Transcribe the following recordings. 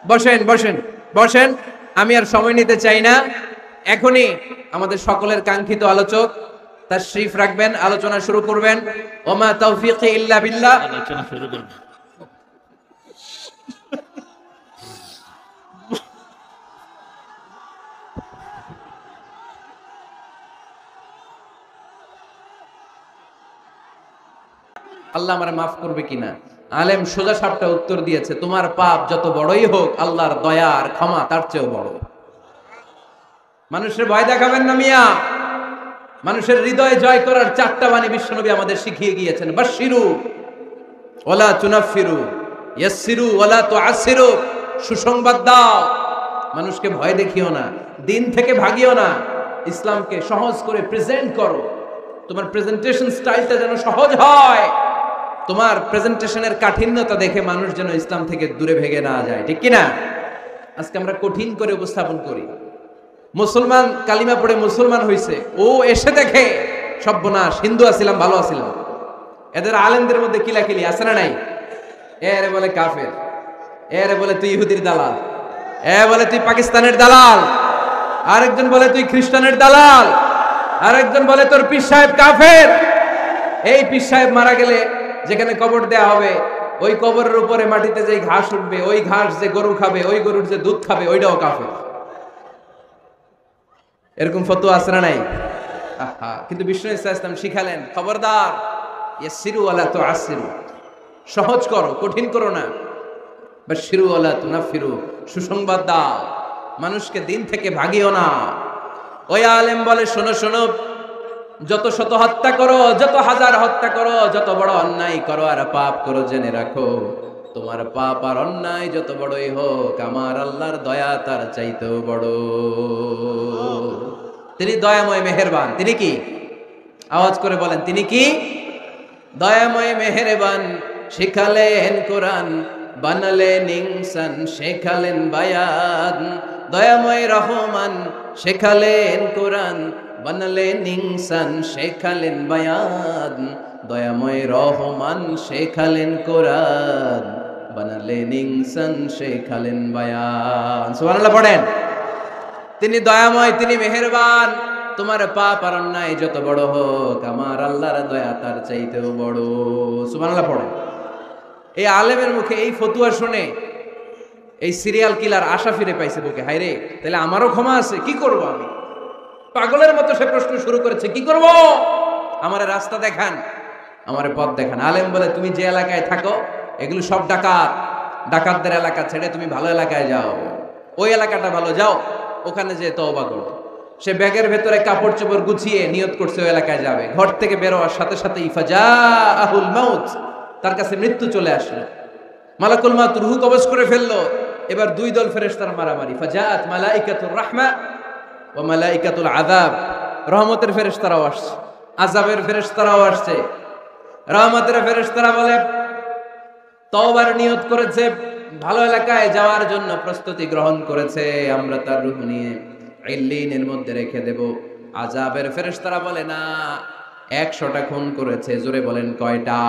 বসেন বসেন বসেন, আমি আর সময় নিতে চাই না। এখনই আমাদের সকলের কাঙ্ক্ষিত আলোচক তাশরীফ রাখবেন, আলোচনা শুরু করবেন। ওমা তাওফীকি ইল্লা বিল্লাহ। আলোচনা শুরু করব। আল্লাহ আমারে মাফ করবে কিনা। আলেম সোজা সাপটা উত্তর দিয়েছে, তোমার পাপ যত বড়ই হোক আল্লাহর দয়া আর ক্ষমা তার চেয়েও বড়। মানুষের ভয় দেখাবেন না মিয়া। মানুষের হৃদয় জয় করার চারটা বাণী বিশ্বনবী আমাদের শিখিয়ে গিয়েছেন। বাশশিরু ওয়ালা তুনাফিরু, ইয়াসসিরু ওয়ালা তুআসসিরু। সুসংবাদ দাও, মানুষকে ভয় দেখিও না, দিন থেকে ভাগিও না, ইসলামকে সহজ করে প্রেজেন্ট করো। তোমার প্রেজেন্টেশন স্টাইলটা যেন সহজ হয়, তোমার প্রেজেন্টেশনের কাঠিন্যতা দেখে মানুষ যেন ইসলাম থেকে দূরে ভেগে না যায়, ঠিক কিনা? আজকে আমরা কঠিন করে উপস্থাপন করি। মুসলমান কালিমা পড়ে মুসলমান হইছে, ও এসে দেখে সর্বনাশ, হিন্দু আছিলাম ভালো আছিলাম। এদের আলেমদের মধ্যে কিলাকিলি আছে না নাই? এরে বলে কাফের, এরে বলে তুই ইহুদির দালাল, এ বলে তুই পাকিস্তানের দালাল, আরেকজন বলে তুই খ্রিস্টানের দালাল, আরেকজন বলে তোর পীর সাহেব কাফের। এই পীর সাহেব মারা গেলে যেখানে কবর দেয়া হবে, ওই কবরের উপরে মাটিতে যে ঘাস উঠবে, ওই ঘাস যে গরু খাবে, ওই গরুর যে দুধ খাবে, ওইটাও কাফের। এরকম ফতোয়া আছে না নাই? কিন্তু বিষ্ণু ইসলাম শিখালেন, খবরদার, ইয়াসসিরু ওয়ালা তুআসসিরু, সহজ করো, কঠিন করো না। বাশশিরু ওয়ালা তুনাফিরু, সুসংবাদ দাও, মানুষকে দিন থেকে ভাগিও না। ওই আলেম বলে, শোনো শোনো, যত শত হত্যা করো, যত হাজার হত্যা করো, যত বড় অন্যায় করো আর পাপ করো, জেনে রাখো তোমার পাপ আর অন্যায় যত বড়ই হোক, আমার আল্লাহর দয়া তার চাইতেও বড়। তিনি দয়াময় মেহেরবান। তিনি কি? আওয়াজ করে বলেন, তিনি কি? দয়াময় মেহেরবান। শিখালেন কোরআন, বানালেন ইনসান, শেখালেন বায়ান। দয়াময় রহমান, শেখালেন কোরআন, বানালেন ইনসান, শেখালেন বায়ান। দয়াময় রহমান, শেখালেন কোরআন, বানালেন ইনসান, শেখালেন বায়ান। সুবহানাল্লাহ পড়েন। তিনি দয়াময়, তিনি মেহেরবান। তোমার পাপ আর অন্যায় যত বড় হোক, আমার আল্লাহর দয়া তার চাইতেও বড়। সুবহানাল্লাহ পড়েন। এই আলেমের মুখে এই ফতুয়া শুনে এই সিরিয়াল কিলার আশা ফিরে পাইছে বুকে। হায়রে, তাহলে আমারও ক্ষমা আছে, কি করব আমি? পাগলের মতো সে প্রশ্ন শুরু করেছে, কি করব? আমারে রাস্তা দেখান, আমারে পথ দেখান। আলেম বলে, তুমি যে এলাকায় থাকো এগুলো সব ডাকাত, ডাকাতদের এলাকা ছেড়ে তুমি ভালো এলাকায় যাও, ওই এলাকাটা ভালো, যাও ওখানে যে তওবা করো। সে ব্যাগের ভেতরে কাপড় চোপড় গুছিয়ে নিয়ত করছে ওই এলাকায় যাবে। ঘর থেকে বেরোয়ার সাথে সাথে ইফাজাহুল মাউত, তার কাছে মৃত্যু চলে আসলো। মালাকুল মাউত রূহ কবজ করে ফেললো। এবার দুই দল ফেরেশতার মারামারি। ফাজাআত মালাইকাতুর রাহমা ওয়া মালাইকাতুল আযাব। রহমতের ফেরেশতারাও আসছে, আযাবের ফেরেশতারাও আসছে। রহমতের ফেরেশতারা বলে, তওবার নিয়ত করেছে, ভালো এলাকায় যাওয়ার জন্য প্রস্তুতি গ্রহণ করেছে, আমরা তার রূহ নিয়ে ইল্লিনের মধ্যে রেখে দেব। আযাবের ফেরেশতারা বলে, না, 100টা খুন করেছে। জোরে বলেন, কয়টা?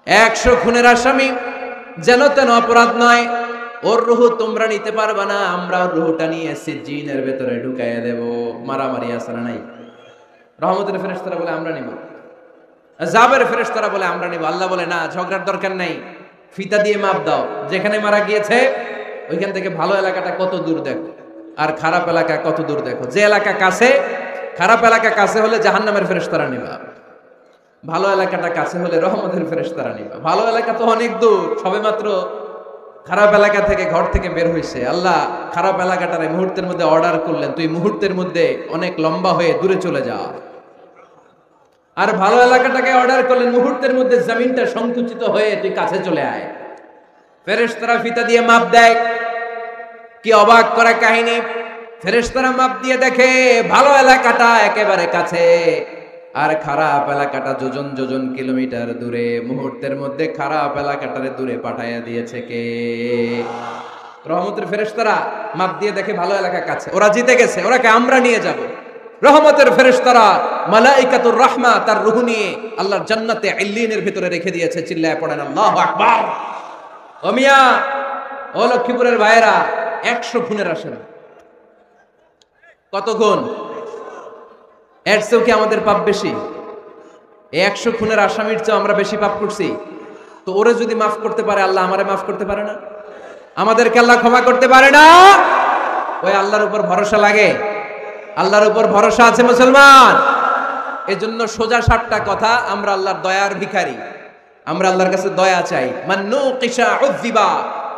100 খুনের আসামি, যেন তেন অপরাধ নয়। ওর রূহ তোমরা নিতে পারবে না, আমরা ওর রূহটা নিয়ে সিজ্জিনের ভেতরে ঢুকাইয়া দেব। মারামারি আছে না নাই? রহমতের ফেরেশতারা বলে, আমরা নিব। আযাবের ফেরেশতারা বলে, আমরা নিব। আল্লাহ বলে, না, ঝগড়ার দরকার নাই, ফিতা দিয়ে মাপ দাও। যেখানে মারা গিয়েছে ওইখান থেকে ভালো এলাকাটা কত দূর দেখো, আর খারাপ এলাকা কত দূর দেখো। যে এলাকা কাছে, খারাপ এলাকা কাছে হলে জাহান্নামের ফেরেশতারা নিবা, ভালো এলাকাটা কাছে হলে রহমতের ফেরেশতারা নিবা। ভালো এলাকা তো অনেক দূর, সবেমাত্র খারাপ এলাকা থেকে ঘর থেকে বের হইছে। আল্লাহ খারাপ এলাকাটারে মুহূর্তের মধ্যে অর্ডার করলেন, তুই মুহূর্তের মধ্যে অনেক লম্বা হয়ে দূরে চলে যা। আর ভালো এলাকাটাকে অর্ডার করলেন, মুহূর্তের মধ্যে জমিনটা সংকুচিত হয়ে তুই কাছে চলে আয়। ফেরেশতারা ফিতা দিয়ে মাপ দেয়। কি অবাক করা কাহিনী! ফেরেশতারা মাপ দিয়ে দেখে ভালো এলাকাটা একেবারে কাছে, আর খারাপ এলাকাটা যোজন যোজন কিলোমিটার দূরে। মুহূর্তের মধ্যে খারাপ এলাকাটারে দূরে পাঠাইয়া দিয়েছে কে? রহমতের ফেরেশতারা মাপ দিয়ে দেখে ভালো এলাকা কাছে, ওরা জিতে গেছে, ওরাকে আমরা নিয়ে যাব। রহমতের ফেরেশতারা মালাইকাতুর রাহমা তার রূহ নিয়ে আল্লাহর জান্নাতে ইল্লিনের ভিতরে রেখে দিয়েছে। চিল্লায় পড়েন আল্লাহু আকবার। ও মিয়া, ও লক্ষ্মীপুরের ভাইয়েরা, 100 খুনের আসামি। কত খুন? এর চেয়েও কি আমাদের পাপ বেশি? এই 100 খুনের আসামির চেয়ে আমরা বেশি পাপ করছি। তো ওরে যদি মাফ করতে পারে আল্লাহ, আমারে মাফ করতে পারে না? আমাদেরকে আল্লাহ ক্ষমা করতে পারে না? ওই আল্লাহর উপর ভরসা লাগে? আল্লাহর উপর ভরসা আছে মুসলমান? এজন্য সোজা সাতটা কথা, আমরা আল্লাহর দয়ার ভিখারি, আমরা আল্লাহর কাছে দয়া চাই। মান্নু কিসা উযিবা,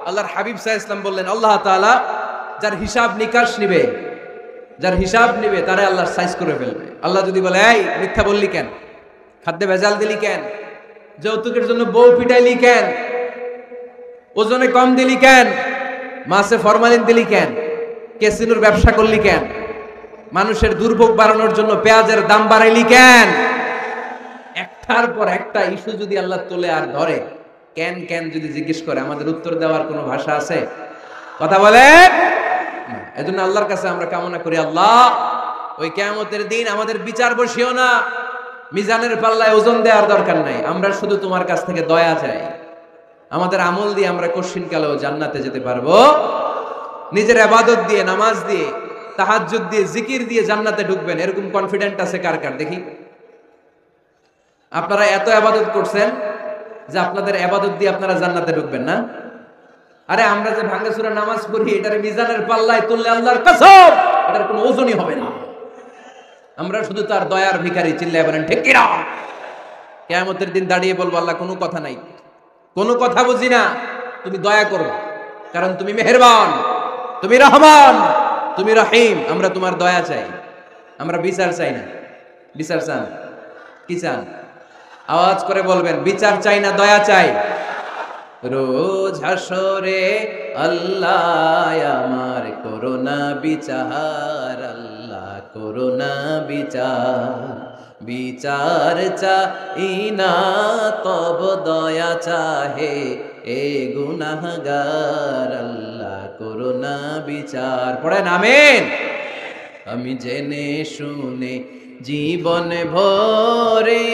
আল্লাহর হাবিব সাল্লাল্লাহু আলাইহি ওয়াসাল্লাম বললেন, আল্লাহ তাআলা যার হিসাব নিকাশ নিবে, যার হিসাব নিবে তারে আল্লাহ সাইজ করে ফেলবে। আল্লাহ যদি বলে, এই মিথ্যা বললি কেন, খাদ্যে ভেজাল দিলি কেন, যৌতুকের জন্য বউ পিটাইলি কেন, ওজনে কম দিলি কেন, মাছে ফরমালিন দিলি কেন, ক্যাসিনোর ব্যবসা করলি কেন, মানুষের দুর্ভোগ বাড়ানোর জন্য পেঁয়াজের দাম বাড়াইলি কেন, একটার পর একটা ইস্যু যদি আল্লাহ তোলে আর ধরে, কেন কেন যদি জিজ্ঞেস করে, আমাদের উত্তর দেওয়ার কোনো ভাষা আছে? কথা বলে। এজন্য আল্লাহর কাছে আমরা কামনা করি, আল্লাহ ওই কিয়ামতের দিন আমাদের বিচার বসিও না, মিজানের পাল্লায় ওজন দেওয়ার দরকার নাই, আমরা শুধু তোমার কাছ থেকে দয়া চাই। আমাদের আমল দিয়ে আমরা কঠিন কালেও জান্নাতে যেতে পারবো, নিজের ইবাদত দিয়ে, নামাজ দিয়ে, তাহাজ্জুদ দিয়ে, জিকির দিয়ে জান্নাতে ঢুকবেন, এরকম কনফিডেন্ট আছে কার কার দেখি? আপনারা এত ইবাদত করছেন যে আপনাদের ইবাদত দিয়ে আপনারা জান্নাতে ঢুকবেন না? আরে আমরা যে ভাঙাচোরা নামাজ পড়ি, এটার মিজানের পাল্লায় তুললে আল্লাহর কসম এটার কোনো ওজনই হবে না। আমরা শুধু তার দয়ার ভিখারি, চিল্লায় বলেন ঠিক কি না? কিয়ামতের দিন দাঁড়িয়ে বলবো, আল্লাহ কোনো কথা নাই, কোনো কথা বুঝি না, তুমি দয়া করো, কারণ তুমি মেহেরবান, তুমি রহমান, তুমি রহিম, আমরা তোমার দয়া চাই, আমরা বিচার চাই না। বিচার চান? কি চান? আওয়াজ করে বলবেন, বিচার চাই না দয়া চাই? রোজ হাসরে আল্লাহ আমার করোনা বিচার, আল্লাহ করোনা বিচার, বিচার চাই না তব দয়া চাহে এ গুনাহগার, আল্লাহ করোনা বিচার। পড়েন আমিন। আমি জেনে শুনে জীবন ভরে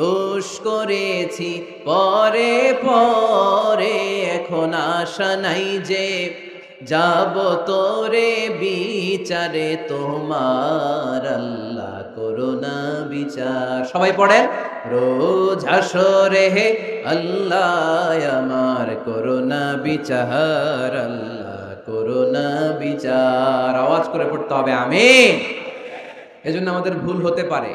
দোষ করেছি পরে পরে, এখন আশা নাই যে যাব তোরে বিচারে তোমার, আল্লাহ করোনা বিচার। সবাই পড়েন, রোজ হাসরে হে আল্লাহ আমার করোনা বিচার, আল্লাহ করোনা বিচার। আওয়াজ করে পড়তে হবে আমিন। এজন্য আমাদের ভুল হতে পারে,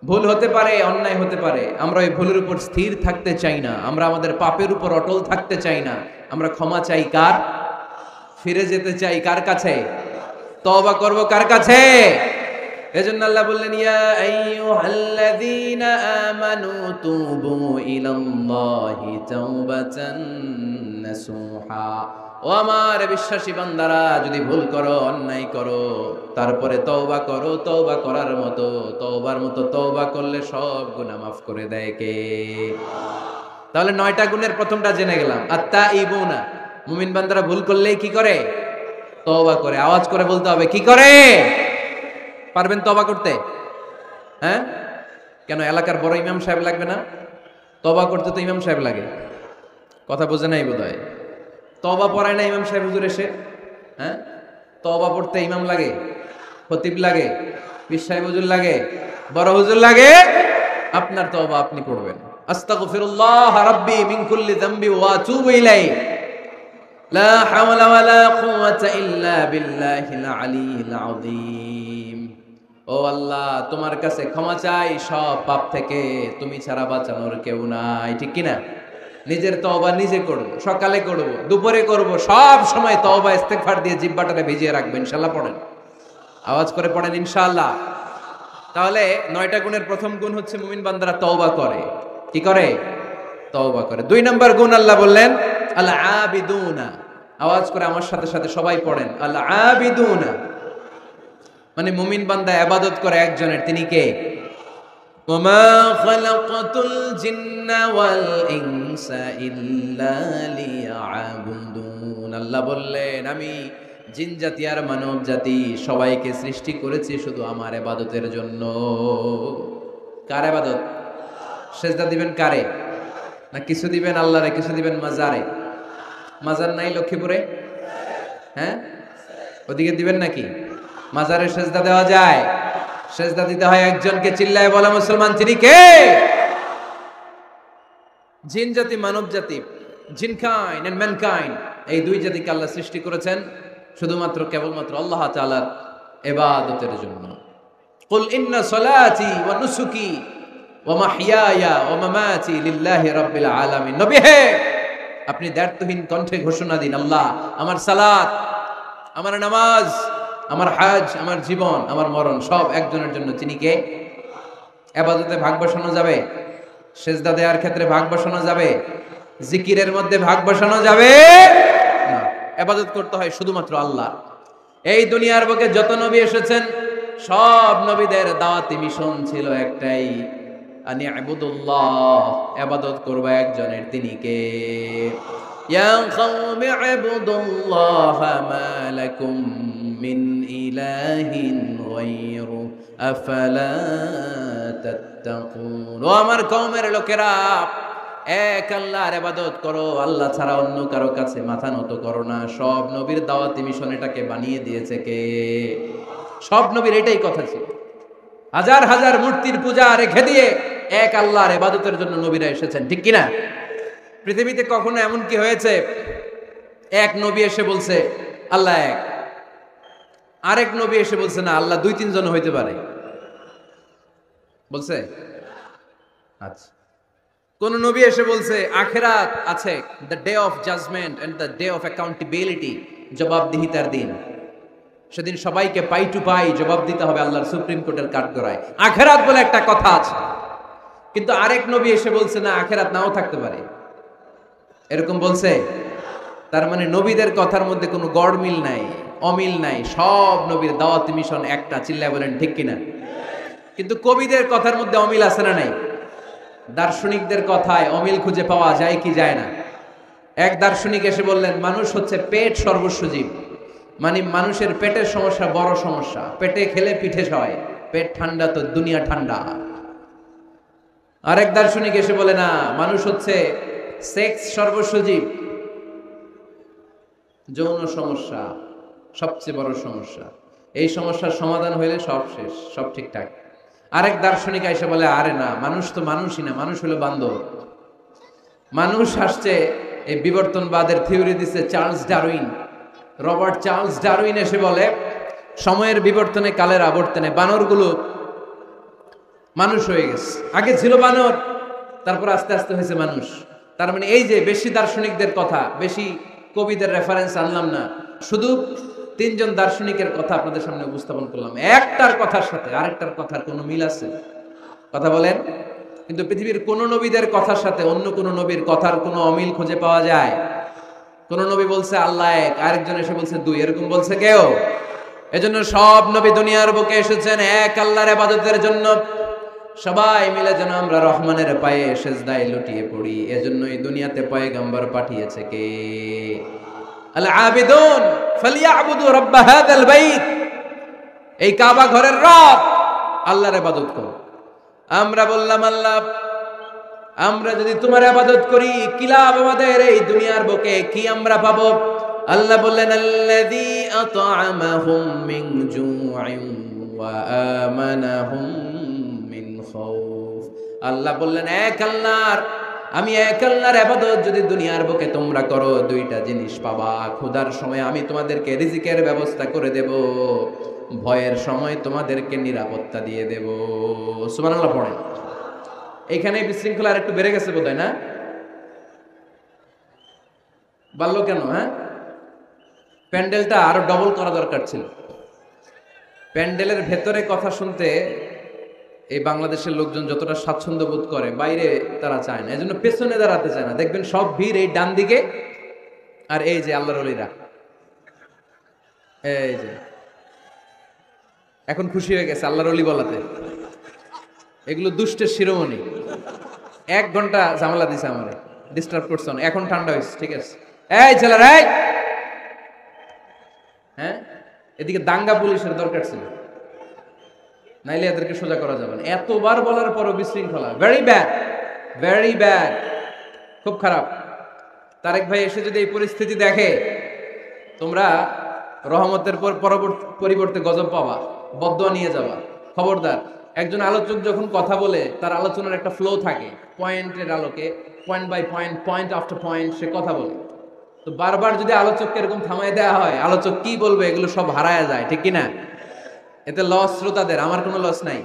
ভুল হতে পারে, অন্যায় হতে পারে, আমরা ওই ভুলের উপর স্থির থাকতে চাই না, আমরা আমাদের পাপের উপর অটল থাকতে চাই না, আমরা ক্ষমা চাই কার? ফিরে যেতে চাই কার কাছে? তওবা করব কার কাছে? এজন্য আল্লাহ বললেন, ইয়া আইয়ুহাল্লাযীনা আমানু তুবু ইলাল্লাহি তাওবাতান নাসুহা। ও আমার বিশ্বাসী বান্দারা, যদি ভুল করো, অন্যায় করো, তারপরে তওবা করো, তওবা করার মতো, তওবার মতো তওবা করলে সব গুনাহ মাফ করে দেয় কে? তাহলে 9টা গুণের প্রথমটা জেনে গেলাম, আত-তাইবুনা, মুমিন বান্দারা ভুল করলেই কি করে? তওবা করে। আওয়াজ করে বলতে হবে, কি করে? পারবেন তওবা করতে? হ্যাঁ, কেন এলাকার বড় ইমাম সাহেব লাগবে না? তওবা করতে তো ইমাম সাহেব লাগে। কথা বোঝে নাই বোধহয়। তওবা পড়ায় না ইমাম সাহেব হুজুর এসে? হ্যাঁ, তওবা পড়তে ইমাম লাগে, খতিব লাগে, পীর সাহেব হুজুর লাগে, বড় হুজুর লাগে। আপনার তওবা আপনি পড়বেন, আস্তাগফিরুল্লাহ রাব্বি মিন কুল্লি যামবি ওয়া আতুবু ইলাইহি, লা হাওলা ওয়ালা কুওয়াতা ইল্লা বিল্লাহিল আলিয়্যিল আযীম। ও আল্লাহ, তোমার কাছে ক্ষমা চাই সব পাপ থেকে, তুমি ছাড়া বাঁচানোর কেউ নাই। ঠিক কি না? নিজের তওবা নিজে করব, সকালে করব, দুপুরে করব, সব সময় তওবা ইস্তেগফার দিয়ে জিহ্বাটাকে ভিজিয়ে রাখবেন। ইনশাআল্লাহ পড়েন, আওয়াজ করে পড়েন ইনশাআল্লাহ। তাহলে 9টা গুণের প্রথম গুণ হচ্ছে মুমিন বান্দারা তওবা করে। কি করে? তওবা করে। 2 নম্বর গুণ আল্লাহ বললেন আল আবিদুনা। আওয়াজ করে আমার সাথে সাথে সবাই পড়েন, আল আবিদুনা মানে মুমিন বান্দা ইবাদত করে একজনের, তিনি কে? ওমা খালাকাতুল জিন্না ওয়াল ইনসা ইল্লা লিয়াবুদুন। আল্লাহ বললেন, আমি জিন জাতি আর মানব জাতি সবাইকে সৃষ্টি করেছি শুধু আমার ইবাদতের জন্য। কার ইবাদত? সেজদা দিবেন কারে? না কিছু দিবেন আল্লাহরে, কিছু দিবেন মাজারে? মাজার নাই লক্ষ্মীপুরে? হ্যাঁ, ওদিকে দিবেন নাকি? মাজারে সেজদা দেওয়া যায়? সেজদা দিতে হয় একজনকে, চিল্লায় বলে মুসলমান তিনি কে? জিন জাতি, মানব জাতি, জিনকাইন্ড এন্ড ম্যানকাইন্ড, এই দুই জাতিকে আল্লাহ সৃষ্টি করেছেন শুধুমাত্র কেবলমাত্র আল্লাহ তাআলার ইবাদতের জন্য। কুল ইন্না সলাতি ওয়া নুসুকি ওয়া মাহইয়ায়া ওয়া মামাতি লিল্লাহি রাব্বিল আলামিন। নবী হে, আপনি দ্ব্যর্থহীন কণ্ঠে ঘোষণা দিন, আল্লাহ, আমার সালাত, আমার নামাজ, আমার হজ, আমার জীবন, আমার মরণ সব একজনের জন্য। তিনি কে? ইবাদতে ভাগ বসানো যাবে? সেজদা দেওয়ার ক্ষেত্রে ভাগ বসানো যাবে? জিকিরের মধ্যে ভাগ বসানো যাবে না। ইবাদত করতে হয় শুধুমাত্র আল্লাহ। এই দুনিয়ার বুকে যত নবী এসেছেন সব নবীদের দাওয়াতি মিশন ছিল একটাই, আনি ইবুদুল্লাহ, ইবাদত করব একজনের, তিনি কে? ইয়া কওমি ইবুদুল্লাহ মা লাকুম মিন ইলাহিন গায়রু আফালা তাত্তাকুন। ও আমার কওমের লোকেরা, এক আল্লাহর ইবাদত করো, আল্লাহ ছাড়া অন্য কারো কাছে মাথা নত করো না। সব নবীর দাওয়াতি মিশন এটাকে বানিয়ে দিয়েছে কে? সব নবীর এটাই কথা ছিল। হাজার হাজার মূর্তির পূজা রেখে দিয়ে এক আল্লাহর ইবাদতের জন্য নবীরা এসেছেন, ঠিক কিনা? পৃথিবীতে কখনো এমন কি হয়েছে এক নবী এসে বলছে আল্লাহ এক, আরেক নবী এসে বলছে না আল্লাহ দুই তিনজন হইতে পারে? বলছে? আচ্ছা, কোন নবী এসে বলছে আখিরাত আছে, the day of judgment and the day of accountability, জবাবদিহিতার দিন, সেদিন সবাইকে পাই টু পাই জবাব দিতে হবে আল্লাহর সুপ্রিম কোর্টের কাঠগড়ায়, আখিরাত বলে একটা কথা আছে। কিন্তু আরেক নবী এসে বলছে না আখিরাত নাও থাকতে পারে, এরকম বলছে? তার মানে নবীদের কথার মধ্যে কোনো গড়মিল নাই, অমিল নাই, সব নবীর দাওয়াতি মিশন একটা, চিল্লায় বলেন ঠিক কিনা? কিন্তু কবিদের কথার মধ্যে অমিল আছে না নাই? দার্শনিকদের কথায় অমিল খুঁজে পাওয়া যায় কি যায় না? এক দার্শনিক এসে বললেন মানুষ হচ্ছে পেট সর্বস্ব জীব, মানে মানুষের পেটের সমস্যা বড় সমস্যা, পেটে খেলে পিঠে সয়, পেট ঠান্ডা তো দুনিয়া ঠান্ডা। আরেক দার্শনিক এসে বলে না, মানুষ হচ্ছে সেক্স সর্বস্ব জীব, যৌন সমস্যা সবচেয়ে বড় সমস্যা, এই সমস্যার সমাধান হইলে সব শেষ, সব ঠিকঠাক। আরেক দার্শনিক এসে বলে আরে না, মানুষ তো মানুষই না, মানুষ হলো বান্দর। মানুষ আসছে, এই বিবর্তনবাদের থিওরি দিচ্ছে Charles Darwin, Robert Charles Darwin এসে বলে সময়ের বিবর্তনে কালের আবর্তনে বানরগুলো মানুষ হয়ে গেছে, আগে ছিল বানর, তারপর আস্তে আস্তে হয়েছে মানুষ। তার মানে এই যে বেশি দার্শনিকদের কথা, বেশি কবিদের রেফারেন্স আনলাম না, শুধু তিনজন দার্শনিকের কথা আপনাদের সামনে উপস্থাপন করলাম। একটার কথার সাথে আরেকটার কথার কোনো মিল আছে? কথা বলেন। কিন্তু পৃথিবীর কোন নবীদের কথার সাথে অন্য কোন নবীর কথার কোনো অমিল খুঁজে পাওয়া যায়? কোন নবী বলছে আল্লাহ এক, আরেকজন এসে বলছে দুই, এরকম বলছে কেউ? এজন্য সব নবী দুনিয়ার বুকে এসেছেন এক আল্লাহর ইবাদতের জন্য। সবাই মিলে যেন আমরা রহমানের পায়ে সেজদায় লুটিয়ে পড়ি, এজন্যই দুনিয়াতে পয়গম্বর পাঠিয়েছে কে? আল আবিদুন ফালিয়াবুদু রাব্ব হাযাল বাইত, এই কাবা ঘরের রব আল্লাহর ইবাদত করো। আমরা বললাম আল্লাহ, আমরা যদি তোমার ইবাদত করি কি লাভ আমাদের এই দুনিয়ার বুকে, কি আমরা পাবো? আল্লাহ বললেন আল্লাযী আত'আমাহুম মিন জু'ইন ওয়া আমানাহুম মিন খাউফ। আল্লাহ বললেন এক আল্লাহর, আমি এক আল্লাহর ইবাদত যদি দুনিয়ার বুকে তোমরা করো, দুইটা জিনিস পাবা। ক্ষুধার সময় আমি তোমাদেরকে রিজিকের ব্যবস্থা করে দেব, ভয়ের সময় তোমাদেরকে নিরাপত্তা দিয়ে দেব। সুবহানাল্লাহ পড়েন। এখানে বিশৃঙ্খলা আর একটু বেড়ে গেছে বোধহয়, না? বাড়লো কেন? হ্যাঁ, প্যান্ডেলটা আরো ডবল করা দরকার ছিল। প্যান্ডেলের ভেতরে কথা শুনতে এই বাংলাদেশের লোকজন যতটা স্বাচ্ছন্দ্য বোধ করে, বাইরে তারা চায় না, এজন্য পেছনে দাঁড়াতে চায় না। দেখবেন সব ভিড় এই ডান দিকে, আর এই যে আল্লাহর ওলিরা, এই যে এখন খুশি হয়ে গেছে আল্লাহর ওলি বলাতে। এগুলো দুষ্টের শিরোমণি। 1 ঘন্টা ঝামেলা দিছে আমারে, ডিস্টার্ব করছে না, এখন ঠান্ডা হয়েছে, ঠিক আছে? এই ছেলেরা, এই হ্যাঁ, এদিকে দাঙ্গা পুলিশের দরকার ছিল, নাইলে এদেরকে সোজা করা যাবে না। এতবার বলার পরও বিশৃঙ্খলা, ভেরি ব্যাড, ভেরি ব্যাড, খুব খারাপ। তারেক ভাই এসে যদি এই পরিস্থিতি দেখে, তোমরা রহমতের পরিবর্তে গজব পাবা, বদদোয়া নিয়ে যাবা। খবরদার, একজন আলোচক যখন কথা বলে তার আলোচনার একটা ফ্লো থাকে, পয়েন্টের আলোকে, point by point, point after point সে কথা বলে। তো বারবার যদি আলোচককে এরকম থামায় দেওয়া হয়, আলোচক কি বলবে এগুলো সব হারায় যায়, ঠিক কিনা? এতে লস শ্রোতাদের, আমার কোনো লস নাই।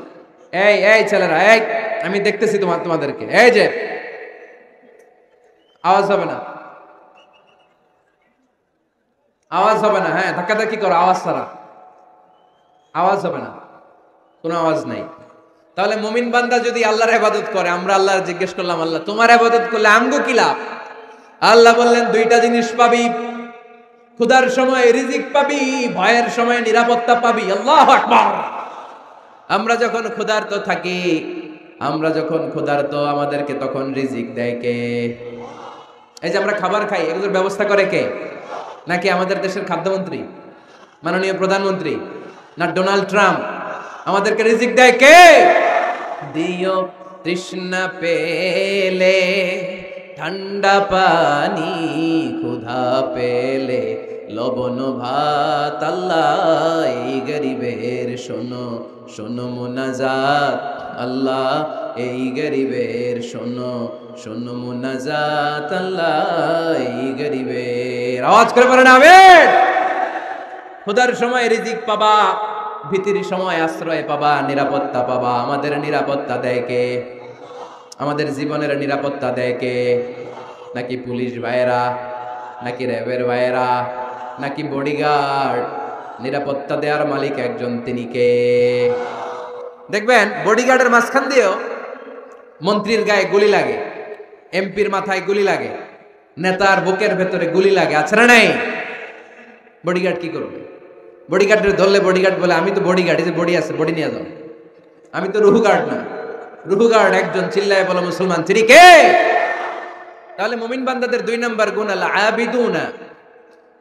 এই এই ছেলেরা, এই আমি দেখতেছি তোমাদেরকে, এই যে আওয়াজ হবে না, আওয়াজ হবে না, হ্যাঁ ধাক্কাধাক্কি করো, আওয়াজ ছাড়া আওয়াজ হবে না, কোনো আওয়াজ নাই। তাহলে মুমিন বান্দা যদি আল্লাহর ইবাদত করে, আমরা আল্লাহর জিজ্ঞেস করলাম, আল্লাহ তোমার ইবাদত করলে আমগো কি লাভ? আল্লাহ বললেন দুইটা জিনিস পাবি, ক্ষুধার সময় রিজিক পাবি, ভয়ের সময় নিরাপত্তা পাবি। আল্লাহু আকবার। আমরা যখন ক্ষুধার্ত থাকি, আমাদেরকে তখন রিজিক দেয় কে? এই যে আমরা খাবার খাই, এগুলোর ব্যবস্থা করে কে? নাকি আমাদের দেশের খাদ্যমন্ত্রী, মাননীয় প্রধানমন্ত্রী, না ডোনাল্ড ট্রাম্প? আমাদেরকে রিজিক দেয় কে? দিও তৃষ্ণা পেলে ঠান্ডা পানি, ক্ষুধা পেলে লবণ ভাত। আল্লাহ এই গরিবের শোনো শোনো মুনাজাত, আল্লাহ এই গরিবের শোনো শোনো মুনাজাত, আল্লাহ এই গরিবের। আওয়াজ করে বলেন আমিন। ক্ষুধার সময় রিজিক পাবা, ভীতির সময় আশ্রয় পাবা, নিরাপত্তা পাবা। আমাদের নিরাপত্তা দেয় কে? আমাদের জীবনের নিরাপত্তা দেয় কে? নাকি পুলিশ ভাইয়েরা, নাকি র্যাবের ভাইয়েরা, নাকি বডিগার্ড? নিরাপত্তা দেওয়ার মালিক একজন, তিনি কে? দেখবেন বডিগার্ডের মাঝখান দিয়েও মন্ত্রীর গায়ে গুলি লাগে, এমপির মাথায় গুলি লাগে, নেতার বুকের ভেতরে গুলি লাগে, আছে না নাই? বডিগার্ড কি করবে? বডিগার্ডের ধরলে বডিগার্ড বলে, আমি তো বডিগার্ড, এই যে বডি আছে, বডি নিয়ে যাও, আমি তো রুহু গার্ড না। রুহু গার্ড একজন, চিল্লায় বলো মুসলমান, তিনি কে? তাহলে মুমিন বান্দাদের 2 নম্বর গুণ আল আবিদুনা।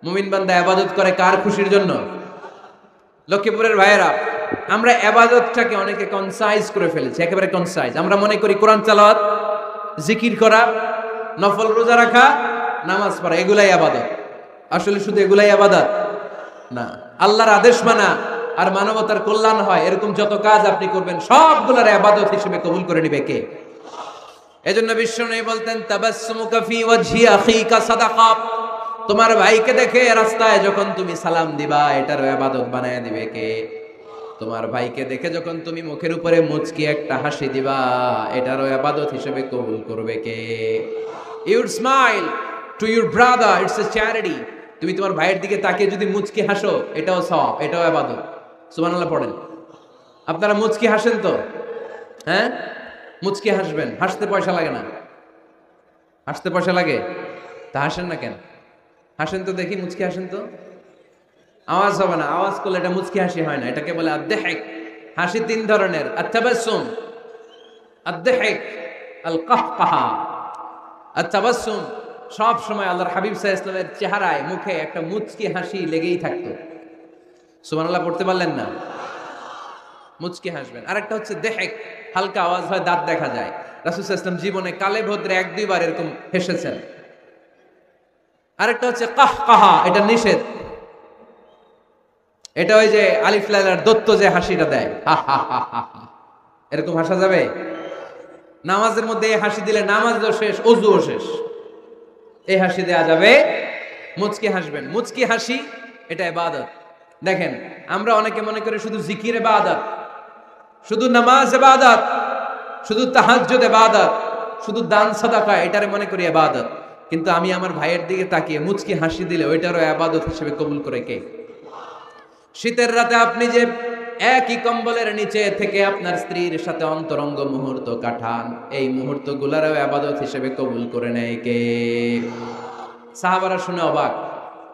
মুমিন বান্দা ইবাদত করে কার খুশির জন্য? লক্ষ্মীপুরের ভাইয়েরা, আমরা ইবাদতটাকে অনেকে কনসাইজ করে ফেলেছি, একেবারে কনসাইজ। আমরা মনে করি কোরআন তেলাওয়াত, জিকির করা, নফল রোজা রাখা, নামাজ পড়া এগুলাই ইবাদত। আসলে শুধু এগুলাই ইবাদত না। আল্লাহর আদেশ মানা আর মানবতার কল্যাণ হয় এরকম যত কাজ আপনি করবেন সবগুলোর ইবাদত হিসেবে কবুল করে নিবে কে? এজন্য বিশ্বনবী বলতেন, তাবাসসুমুকা ফি ওয়াজহি আখিকা সাদাকা। তোমার ভাইকে দেখে রাস্তায় যখন তুমি সালাম দিবা, এটারও ইবাদত বানায় দিবে কে? তোমার ভাইকে দেখে যখন তুমি মুখের উপরে মুচকি একটা হাসি দিবা, এটারও ইবাদত হিসেবে কবুল করবে কে? You smile to your brother, it's a charity. তুমি তোমার ভাইয়ের দিকে তাকিয়ে যদি মুচকি হাসো, এটাও সওয়াব, এটাও ইবাদত। সুবহানাল্লাহ পড়েন। আপনারা মুচকি হাসেন তো? হ্যাঁ, মুচকি হাসবেন। হাসতে পয়সা লাগে না? হাসতে পয়সা লাগে? তা হাসেন না কেন? হাসেন তো দেখি, মুচকি হাসেন তো। আওয়াজ হবে না, আওয়াজ করলে এটা মুচকি হাসি হয় না, এটাকে বলে আদ-দাহিক। হাসি 3 ধরনের, আত-তাবাসসুম, আদ-দাহিক, আল-কাহকাহা। আত-তাবাসসুম সব সময় আল্লাহর হাবিব সাল্লাল্লাহু আলাইহি ওয়াসাল্লামের চেহারায়, মুখে একটা মুচকি হাসি লেগেই থাকতো। সুবহানাল্লাহ পড়তে পারলেন না? মুচকি হাসবেন। আরেকটা হচ্ছে দাহিক, হালকা আওয়াজ হয়, দাঁত দেখা যায়। রাসূল সাল্লাল্লাহু আলাইহি ওয়াসাল্লাম জীবনে কালে ভদ্রে 1-2 বার এরকম হেসেছেন। আরেকটা হচ্ছে কাহকাহা, এটা নিষেধ। এটা ওই যে আলিফ লাইলার দত্ত যে হাসিটা দেয়, হা হা হা হা, এরকম হাসা যাবে? নামাজের মধ্যে এই হাসি দিলে নামাজও শেষ, ওযুও শেষ। এই হাসি দেয়া যাবে? মুচকি হাসবেন। মুচকি হাসি এটা ইবাদত। দেখেন, আমরা অনেকে মনে করি শুধু জিকির ইবাদত, শুধু নামাজ ইবাদত, শুধু তাহাজ্জুদ ইবাদত, শুধু দান সাদাকা এটারে মনে করি ইবাদত। কিন্তু আমি আমার ভাইয়ের দিকে তাকিয়ে মুচকি হাসি দিলে ওইটারও ইবাদত হিসেবে কবুল করে কে? শীতের রাতে আপনি যে একই কম্বলের নিচে থেকে আপনার স্ত্রীর সাথে অন্তরঙ্গ মুহূর্ত কাটান, এই মুহূর্তগুলোরও ইবাদত হিসেবে কবুল করে নেয় কে? সাহাবারা শুনে অবাক,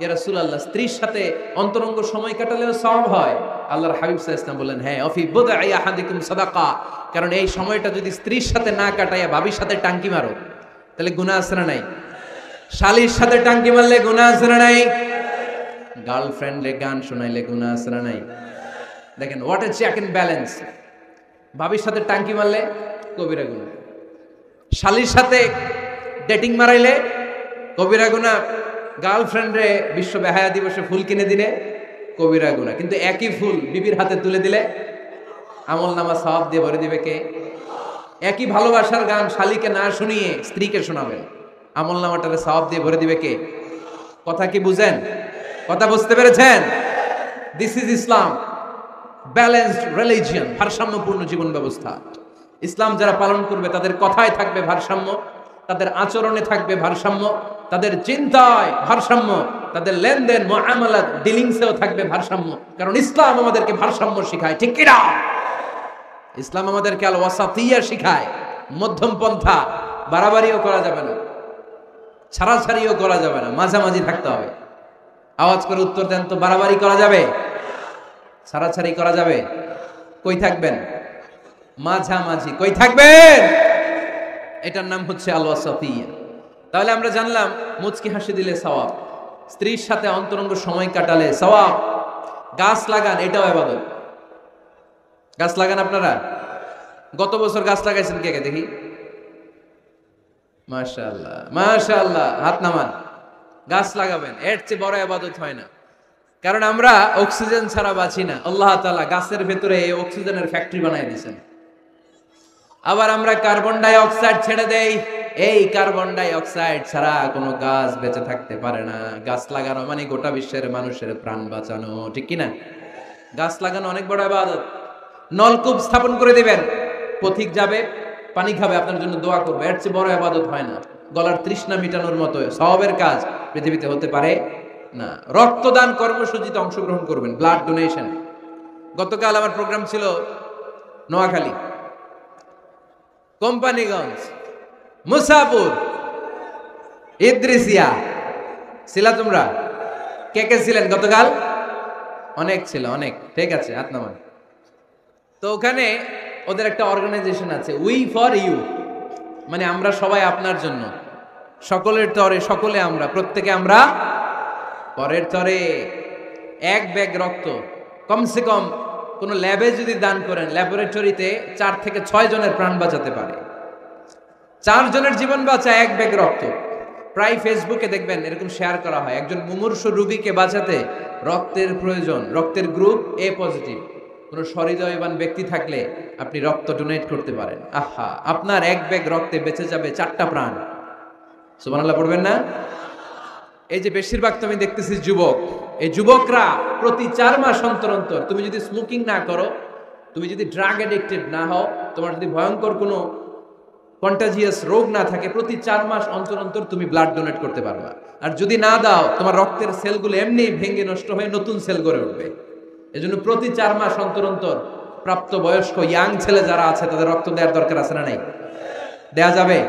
ইয়া রাসূলুল্লাহ, স্ত্রীর সাথে অন্তরঙ্গ সময় কাটালেও সওয়াব হয়? আল্লাহর হাবিব সাল্লাল্লাহু আলাইহি ওয়াসাল্লাম বললেন, হ্যাঁ, অফি বুদআই আহাদিকুম সাদাকা। কারণ এই সময়টা যদি স্ত্রীর সাথে না কাটাইয়া ভাবির সাথে টাঙ্কি মারো, তাহলে গুনাহ আছে না নাই? শালীর সাথে টাঙ্কি মারলে গুনাহ আছে না নাই? গার্লফ্রেন্ডে গান শোনাইলে গুনাহ আছে না নাই? দেখেন, what a check and balance. ভাবির সাথে টাঙ্কি মারলে কবিরা গুনাহ, শালীর সাথে ডেটিং মারাইলে কবিরা গুনাহ গার্লফ্রেন্ডে বিশ্ব বেহায়া দিবসে ফুল কিনে দিলে কবিরা গুনাহ, কিন্তু একই ফুল বিবির হাতে তুলে দিলে আমলনামা সওয়াব দিয়ে ভরে দিবে কে? একই ভালোবাসার গান শালীকে না শুনিয়ে স্ত্রীকে শোনাবেন, আমলনামাটারে সওয়াব দিয়ে ভরে দিবে কে? কথা কি বুঝেন? কথা বুঝতে পেরেছেন? This is Islam, balanced religion, ভারসাম্যপূর্ণ জীবন ব্যবস্থা। ইসলাম যারা পালন করবে তাদের কথায় থাকবে ভারসাম্য, তাদের আচরণে থাকবে ভারসাম্য, তাদের চিন্তায় ভারসাম্য, তাদের লেনদেন মুআমালাত ডিলিংসেও থাকবে ভারসাম্য। কারণ ইসলাম আমাদেরকে ভারসাম্য শিখায়, ঠিক কিনা? ইসলাম আমাদেরকে আল ওয়াসাতিয়া শিখায়, মধ্যম পন্থা। বাড়াবাড়িও করা যাবে না, ছাড়াছাড়িও করা যাবে না, মাঝামাঝি থাকতে হবে। আওয়াজ করে উত্তর দেন তো, বাড়াবাড়ি করা যাবে? ছাড়াছাড়ি করা যাবে? কই থাকবেন? মাঝামাঝি। কই থাকবেন? এটার নাম হচ্ছে আল ওয়াসাতিয়া। তাহলে আমরা জানলাম মুচকি হাসি দিলে সওয়াব, স্ত্রীর সাথে অন্তরঙ্গ সময় কাটালে সওয়াব, গাছ লাগান এটাও ইবাদত। গাছ লাগান আপনারা? গত বছর গাছ লাগাইছেন কে কে দেখি? মাশাআল্লাহ মাশাআল্লাহ, হাত নামান। গাছ লাগাবেন, এর চেয়ে বড় ইবাদত হয় না। কারণ আমরা অক্সিজেন ছাড়া বাঁচি না। আল্লাহ তাআলা গাছের ভেতরে এই অক্সিজেনের ফ্যাক্টরি বানাই দিয়েছেন। আবার আমরা কার্বন ডাই অক্সাইড ছেড়ে দেই, এই কার্বন ডাই অক্সাইড ছাড়া কোনো গাছ বেঁচে থাকতে পারে না। গাছ লাগানো মানে গোটা বিশ্বের মানুষের প্রাণ বাঁচানো, ঠিক কিনা? গাছ লাগানো অনেক বড় ইবাদত। নলকূপ স্থাপন করে দিবেন, পথিক যাবে পানি খাবে, আপনার জন্য দোয়া করবে, এর চেয়ে বড় ইবাদত হয় না। গলার তৃষ্ণা মিটানোর মতো সওয়াবের কাজ পৃথিবীতে হতে পারে না। রক্তদান কর্মসূচিতে অংশগ্রহণ করবেন, ব্লাড ডোনেশন। গতকাল আমার প্রোগ্রাম ছিল নোয়াখালী, কোম্পানিগঞ্জ, মুসাপুর, ইদ্রিসিয়া। ছিলা তোমরা? কে কে ছিলেন গতকাল? অনেক ছিল, অনেক। ঠিক আছে, হাত নামান। তো ওখানে ওদের একটা অর্গানাইজেশন আছে, উই ফর ইউ, মানে আমরা সবাই আপনার জন্য, সকলের তরে সকলে আমরা, প্রত্যেকে আমরা পরের তরে। এক ব্যাগ রক্ত কমসে কম কোন ল্যাবে যদি দান করেন, ল্যাবরেটরিতে 4 থেকে 6 জনের প্রাণ বাঁচাতে পারে। 4 জনের জীবন বাঁচায় এক ব্যাগ রক্ত। প্রায় ফেসবুকে দেখবেন এরকম শেয়ার করা হয়, একজন মুমূর্ষু রোগীকে বাঁচাতে রক্তের প্রয়োজন, রক্তের গ্রুপ এ পজিটিভ। কোন সহৃদয়বান ব্যক্তি থাকলে আপনি রক্ত ডোনেট করতে পারেন। আহা, আপনার এক ব্যাগ রক্তে বেঁচে যাবে 4টা প্রাণ। সুবহানাল্লাহ পড়বেন না? এই যে বেশিরভাগ তো আমি দেখতেছি যুবক, এই যুবকরা প্রতি 4 মাস অন্তর অন্তর, তুমি যদি স্মোকিং না করো, তুমি যদি ড্রাগ অ্যাডিক্টেড না হও, তোমার যদি ভয়ঙ্কর কোনো কন্টাজিয়াস রোগ না থাকে, প্রতি 4 মাস অন্তর অন্তর তুমি ব্লাড ডোনেট করতে পারবা। আর যদি না দাও, তোমার রক্তের সেলগুলো এমনি ভেঙে নষ্ট হয়ে নতুন সেল গড়ে উঠবে। এজন্য প্রতি 4 মাস অন্তর অন্তর প্রাপ্ত বয়স্ক ইয়াং ছেলে যারা আছে তাদের রক্ত দেওয়ার দরকার আছে না নাই? দেয়া যাবে?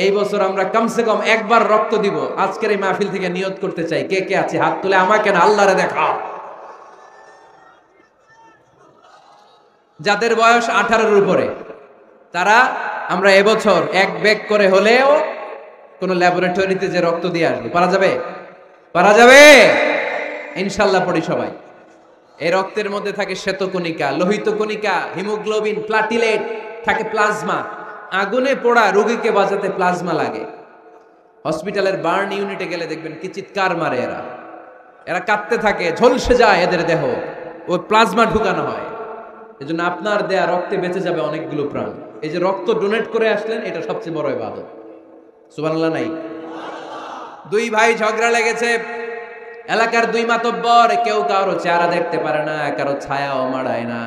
এই বছর আমরা কমসে কম একবার রক্ত দিব। আজকের এই মাহফিল থেকে নিয়ত করতে চাই, কে কে আছে হাত তুলে, আমাকে না আল্লাহরে দেখা। যাদের বয়স 18-এর উপরে তারা, আমরা এবছর এক ব্যাগ করে হলেও কোন ল্যাবরেটরিতে যে রক্ত দিয়ে আসবে। পারা যাবে? পারা যাবে ইনশাআল্লাহ। পড়ি সবাই। এই রক্তের মধ্যে থাকে শ্বেতকণিকা, লোহিত কণিকা, হিমোগ্লোবিন, প্লাটিলেট, থাকে প্লাজমা। আগুনে পোড়া রোগীকে বাঁচাতে প্লাজমা লাগে। হসপিটালের বার্ন ইউনিটে গেলে দেখবেন কি চিৎকার মারে এরা, এরা কাঁদতে থাকে, ঝলসে যায় এদের দেহ, ওই প্লাজমা ঢুকানো হয়। এজন্য আপনার দেয়া রক্তে বেঁচে যাবে অনেকগুলো প্রাণ। এই যে রক্ত ডোনেট করে আসলেন, এটা সবচেয়ে বড় ইবাদত। সুবহানাল্লাহ নাই? 2 ভাই ঝগড়া লেগেছে, এলাকার 2 মাতব্বর, কেউ কারো চেহারা দেখতে পারে না, কারো ছায়াও মাড়ায় না।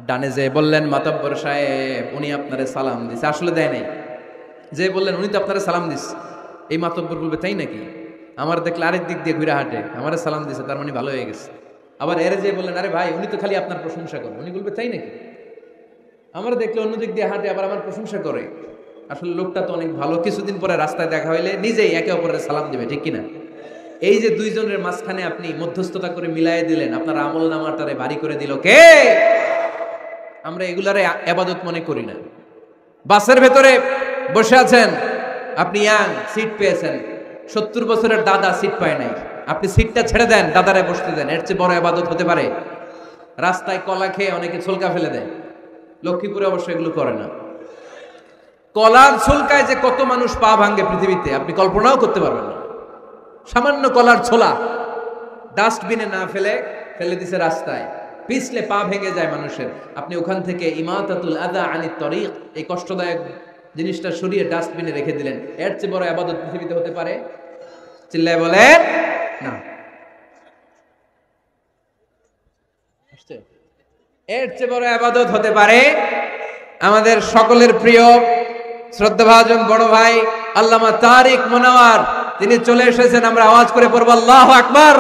ডানে যে বললেন মাতব্বর সাহেব, উনি আপনারে সালাম দিছে, আসলে দেয় নাই। যে বললেন উনি তো আপনারে সালাম দিস, এই মাতব্বর বলবে তাই নাকি? আমার দেখলে আরেক দিক দিয়ে ঘুরে হাঁটে, আমারে সালাম দিছে, তার মানে ভালো হয়ে গেছে। আবার এর যে বললেন আরে ভাই উনি তো খালি আপনার প্রশংসা করে, উনি বলবে তাই নাকি? আমার দেখলে অন্য দিক দিয়ে হাঁটে, আবার আমার প্রশংসা করে, আসলে লোকটা তো অনেক ভালো। কিছুদিন পরে রাস্তায় দেখা হইলে নিজেই একে অপরের সালাম দিবে, ঠিক কিনা? এই যে 2 জনের মাঝখানে আপনি মধ্যস্থতা করে মিলাই দিলেন, আপনার আমল নামাটারে ভারী করে দিল কে? আমরা এগুলারে ইবাদত মনে করি না। বাসের ভেতরে বসে আছেন, আপনি ইয়াং, সিট পেয়েছেন, 70 বছরের দাদা সিট পায় নাই, আপনি সিটটা ছেড়ে দেন, দাদারে বসতে দেন, এর চেয়ে বড় ইবাদত হতে পারে? রাস্তায় কলা খেয়ে অনেকে ছলকা ফেলে দেয়, লক্ষ্মীপুরে অবশ্য এগুলো করে না। কলার ছোলকায় যে কত মানুষ পা ভাঙ্গে পৃথিবীতে আপনি কল্পনাও করতে পারবেন না। সামান্য কলার ছোলা ডাস্টবিনে না ফেলে দিছে রাস্তায়, পিছলে পা ভেঙে যায় মানুষের। আপনি ওখান থেকে ইমাতাতুল আযা আনিত তরিক, এই কষ্টদায়ক জিনিসটা সরিয়ে ডাস্টবিনে রেখে দিলেন। এর চেয়ে বড় ইবাদত পৃথিবীতে হতে পারে? চিল্লায় বলেন না। এর চেয়ে বড় ইবাদত হতে পারে? আমাদের সকলের প্রিয় শ্রদ্ধাভাজন বড় ভাই আল্লামা তারিক মনোয়ার, তিনি চলে এসেছেন। আমরা আওয়াজ করে পড়ব আল্লাহু আকবার।